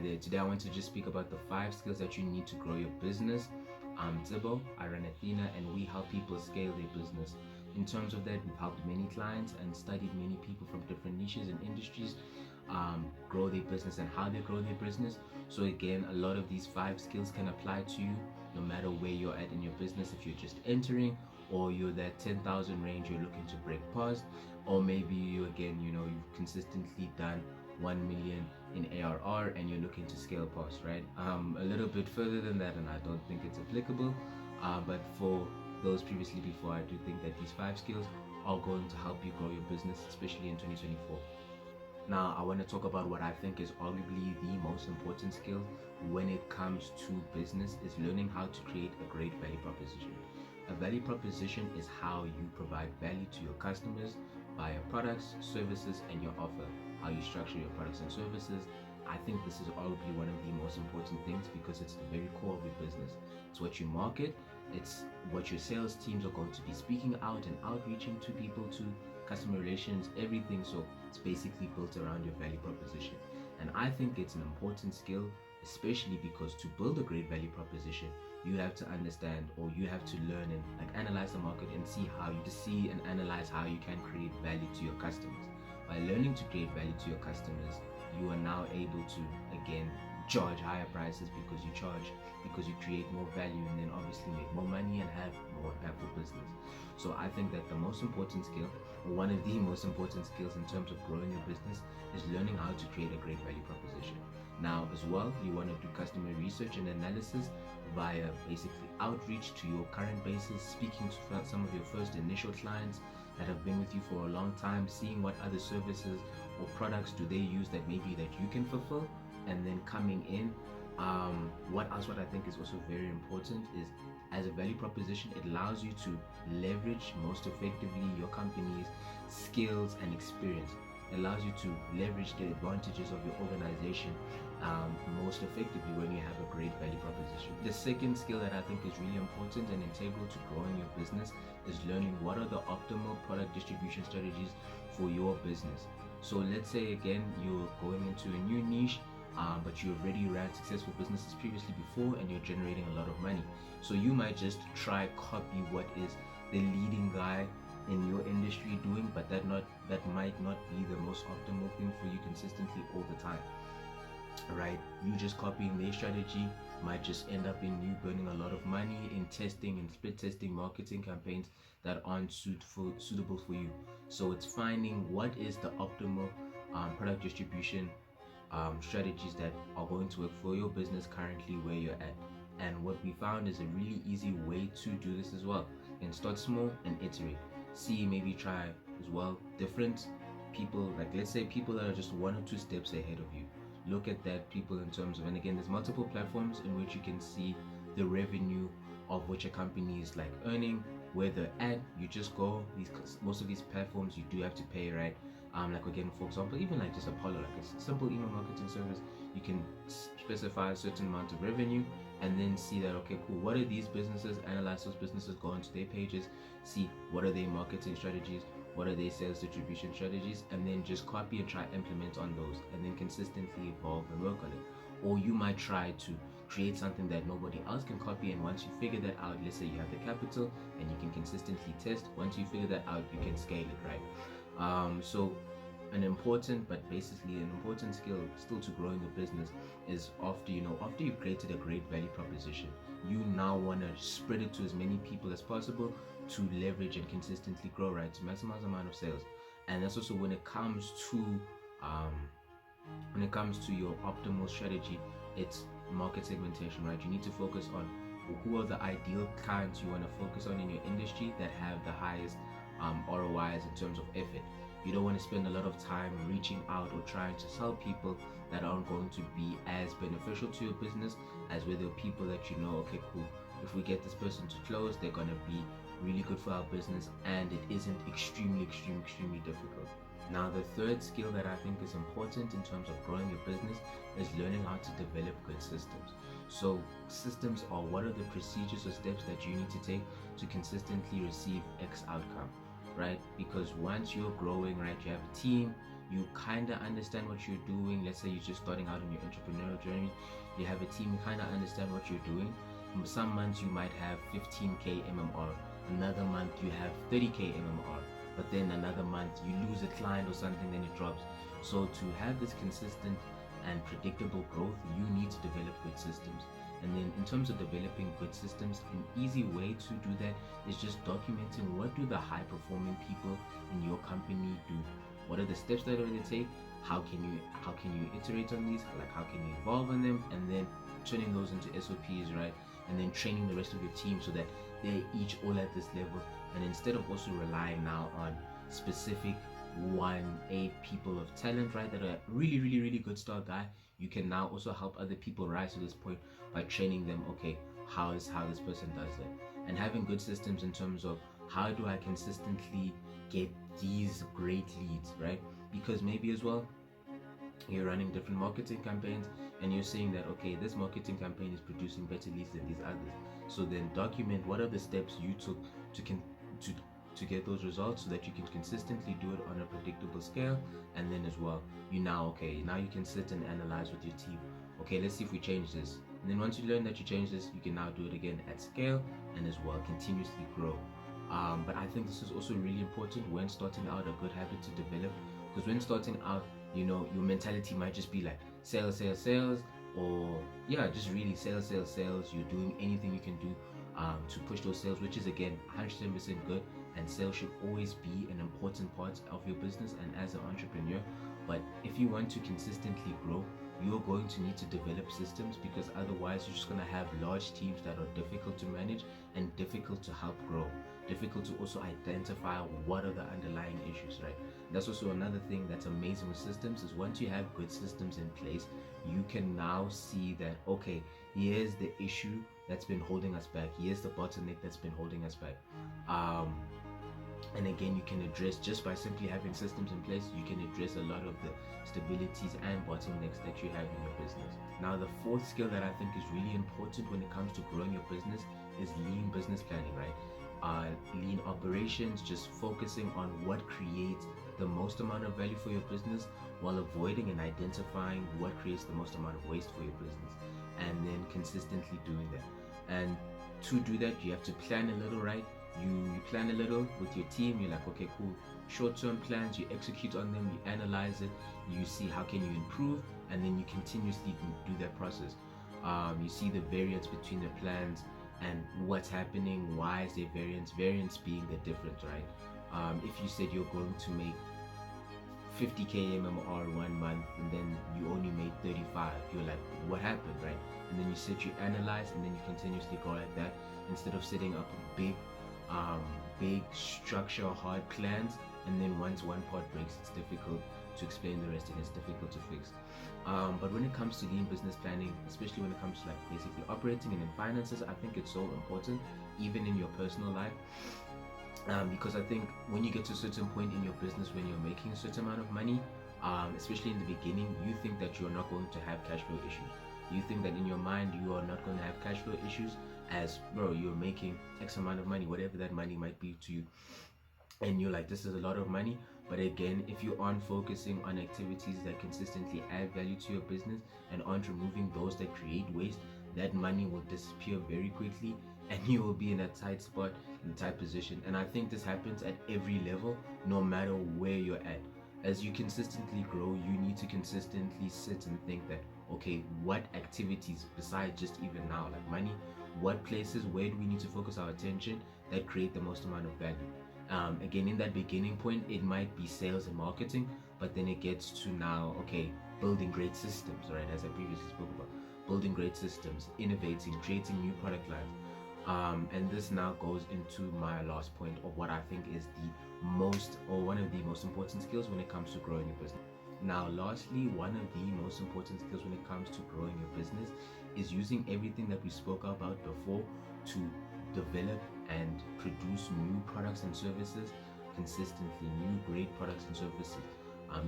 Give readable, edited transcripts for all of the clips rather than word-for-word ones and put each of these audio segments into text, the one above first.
there. Today I want to just speak about the 5 skills that you need to grow your business. I'm Tibo, I run Athena, and we help people scale their business. In terms of that, we've helped many clients and studied many people from different niches and industries grow their business and how they grow their business. So again, a lot of these 5 skills can apply to you no matter where you're at in your business. If you're just entering, or you're that 10,000 range you're looking to break past, or maybe you've consistently done 1 million in ARR and you're looking to scale past, right? A little bit further than that, and I don't think it's applicable. But for those previously before, I do think that these 5 skills are going to help you grow your business, especially in 2024. Now, I want to talk about what I think is arguably the most important skill when it comes to business is learning how to create a great value proposition. A value proposition is how you provide value to your customers via products, services, and your offer, how you structure your products and services. I think this is arguably one of the most important things because it's the very core of your business. It's what you market, it's what your sales teams are going to be speaking out and outreaching to people, to customer relations, everything. So it's basically built around your value proposition. And I think it's an important skill, especially because to build a great value proposition, you have to understand, or you have to learn and analyze the market and see and analyze how you can create value to your customers. By learning to create value to your customers, you are now able to again charge higher prices because you create more value, and then obviously make more money and have more impactful business. So I think that the most important skill, or one of the most important skills in terms of growing your business, is learning how to create a great value proposition. Now as well, you want to do customer research and analysis via basically outreach to your current bases, speaking to some of your first initial clients that have been with you for a long time, seeing what other services or products do they use that maybe that you can fulfill, and then coming in. What I think is also very important is, as a value proposition, it allows you to leverage most effectively your company's skills and experience. It allows you to leverage the advantages of your organization most effectively when you have a great value proposition. The second skill that I think is really important and integral to growing your business is learning what are the optimal product distribution strategies for your business. So let's say again you're going into a new niche, but you already ran successful businesses previously before and you're generating a lot of money. So you might just try copy what is the leading guy in your industry doing, but that might not be the most optimal thing for you consistently all the time, right? You just copying their strategy might just end up in you burning a lot of money in testing and split testing marketing campaigns that aren't suitable for you. So it's finding what is the optimal product distribution strategies that are going to work for your business currently where you're at. And what we found is a really easy way to do this as well. And start small and iterate. Maybe try as well different people, like let's say people that are just 1 or 2 steps ahead of you. Look at that people in terms of, and again, there's multiple platforms in which you can see the revenue of which a company is like earning, where they're at. You just go, most of these platforms you do have to pay, right? Like again, for example, even like just Apollo, like a simple email marketing service, you can specify a certain amount of revenue and then see that, okay, cool, what are these businesses, analyze those businesses, go onto their pages, see what are their marketing strategies, what are their sales distribution strategies, and then just copy and try implement on those, and then consistently evolve and work on it. Or you might try to create something that nobody else can copy, and once you figure that out, let's say you have the capital and you can consistently test, once you figure that out, you can scale it, right? So an important skill still to growing your business is after you've created a great value proposition, you now want to spread it to as many people as possible to leverage and consistently grow, right? To maximize the amount of sales. And that's also when it comes to your optimal strategy, it's market segmentation, right? You need to focus on who are the ideal clients you want to focus on in your industry that have the highest ROIs in terms of effort. You don't want to spend a lot of time reaching out or trying to sell people that aren't going to be as beneficial to your business as whether people that you know, okay, cool, if we get this person to close, they're going to be really good for our business and it isn't extremely difficult. Now, the third skill that I think is important in terms of growing your business is learning how to develop good systems. So systems are what are the procedures or steps that you need to take to consistently receive X outcome, right? Because once you're growing, right, you have a team, you kind of understand what you're doing. Let's say you're just starting out in your entrepreneurial journey, you have a team, you kind of understand what you're doing. Some months you might have 15k MMR, another month you have 30k MMR, but then another month you lose a client or something, then it drops. So to have this consistent and predictable growth, you need to develop good systems. And then in terms of developing good systems, an easy way to do that is just documenting what do the high performing people in your company do. What are the steps that they take? How can you iterate on these? Like how can you evolve on them? And then turning those into SOPs, right? And then training the rest of your team so that they're each all at this level. And instead of also relying now on specific 1-8 people of talent, right, that are really, really, really good star guy, you can now also help other people rise to this point by training them. Okay, how this person does that, and having good systems in terms of how do I consistently get these great leads, right? Because maybe as well you're running different marketing campaigns and you're saying that okay, this marketing campaign is producing better leads than these others. So then document what are the steps you took to get those results so that you can consistently do it on a predictable scale. And then as well, now you can sit and analyze with your team. Okay, let's see if we change this. And then once you learn that you change this, you can now do it again at scale and as well continuously grow. But I think this is also really important when starting out, a good habit to develop, because when starting out, your mentality might just be like sales, or just really sales. You're doing anything you can do to push those sales, which is again 100% good, and sales should always be an important part of your business and as an entrepreneur. But if you want to consistently grow, you're going to need to develop systems, because otherwise you're just going to have large teams that are difficult to manage and difficult to help grow, difficult to also identify what are the underlying issues, right? That's also another thing that's amazing with systems, is once you have good systems in place, you can now see that okay, here's the issue that's been holding us back, here's the bottleneck that's been holding us back. And again, you can address, just by simply having systems in place, you can address a lot of the stabilities and bottlenecks that you have in your business. Now, the fourth skill that I think is really important when it comes to growing your business is lean business planning, right? Lean operations, just focusing on what creates the most amount of value for your business while avoiding and identifying what creates the most amount of waste for your business, and then consistently doing that. And to do that, you have to plan a little, right? You plan a little with your team. You're like, okay, cool, short-term plans, you execute on them, you analyze it, you see how can you improve, and then you continuously do that process. You see the variance between the plans and what's happening, why is there variance being the difference, right? If you said you're going to make 50k MMR 1 month and then you only made 35, you're like, what happened, right? And then you sit, you analyze, and then you continuously go like that, instead of setting up big structure, hard plans, and then once one part breaks, it's difficult to explain the rest and it's difficult to fix. But when it comes to lean business planning, especially when it comes to like basically operating and in finances, I think it's so important, even in your personal life. Because I think when you get to a certain point in your business, when you're making a certain amount of money, especially in the beginning, you think that you're not going to have cash flow issues. You think that in your mind you are not going to have cash flow issues, as bro, you're making X amount of money, whatever that money might be to you, and you're like, this is a lot of money. But again, if you aren't focusing on activities that consistently add value to your business and aren't removing those that create waste, that money will disappear very quickly and you will be in a tight spot, in a tight position. And I think this happens at every level, no matter where you're at. As you consistently grow, you need to consistently sit and think that, okay, what activities besides just even now, like money, what places, where do we need to focus our attention that create the most amount of value? Again, in that beginning point, it might be sales and marketing, but then it gets to now, okay, building great systems, right? As I previously spoke about, building great systems, innovating, creating new product lines. And this now goes into my last point of what I think is the most, or one of the most important skills when it comes to growing your business. Now, lastly, one of the most important skills when it comes to growing your business is using everything that we spoke about before to develop and produce new products and services consistently, new great products and services.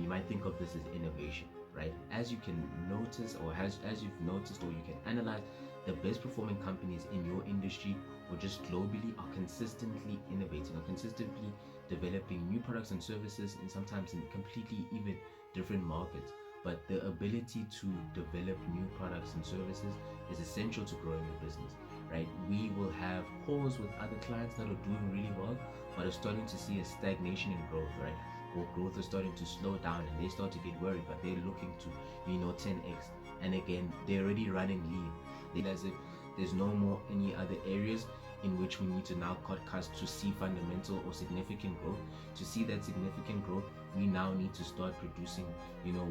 You might think of this as innovation, right? As you can notice, or as you've noticed, or you can analyze, the best performing companies in your industry or just globally are consistently innovating, or consistently developing new products and services, and sometimes in completely even different markets. But the ability to develop new products and services is essential to growing your business, right? We will have calls with other clients that are doing really well, but are starting to see a stagnation in growth, right? Or growth is starting to slow down and they start to get worried, but they're looking to, 10x. And again, they're already running lean. They as if there's no more any other areas in which we need to now cut costs to see fundamental or significant growth. To see that significant growth, we now need to start producing,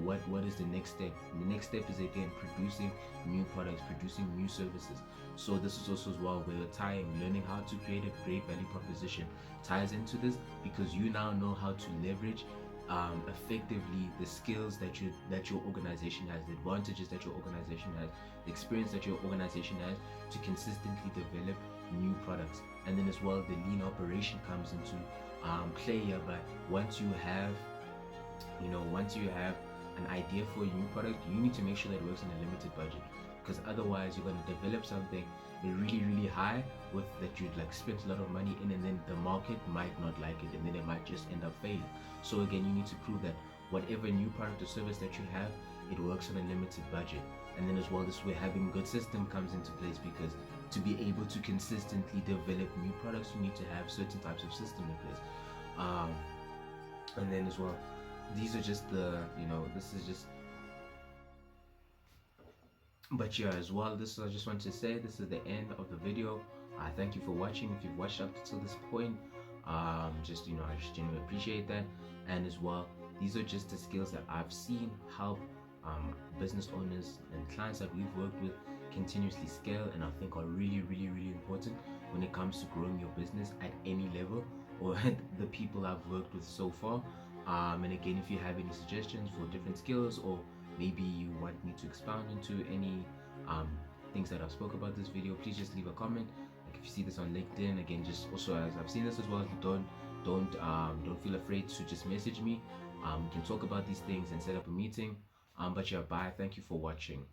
what is the next step? The next step is again producing new products, producing new services. So this is also as well where tying learning how to create a great value proposition ties into this, because you now know how to leverage effectively the skills that your organization has, the advantages that your organization has, the experience that your organization has to consistently develop new products. And then as well, the lean operation comes into play here. But once you have an idea for a new product, you need to make sure that it works on a limited budget, because otherwise you're going to develop something really really high with that you'd like spent a lot of money in, and then the market might not like it, and then it might just end up failing. So again, you need to prove that whatever new product or service that you have, it works on a limited budget. And then as well, this is where having good system comes into place, because to be able to consistently develop new products, you need to have certain types of system in place. And then as well, these are just this is just, but yeah, as well, this I just want to say, this is the end of the video. Thank you for watching. If you've watched up to this point, I just genuinely appreciate that. And as well, these are just the skills that I've seen help business owners and clients that we've worked with continuously scale, and I think are really really really important when it comes to growing your business at any level, or the people I've worked with so far. And again, if you have any suggestions for different skills, or maybe you want me to expound into any things that I've spoke about this video, please just leave a comment. Like if you see this on LinkedIn, again, just also as I've seen this as well, don't feel afraid to just message me. We can talk about these things and set up a meeting. But yeah, bye. Thank you for watching.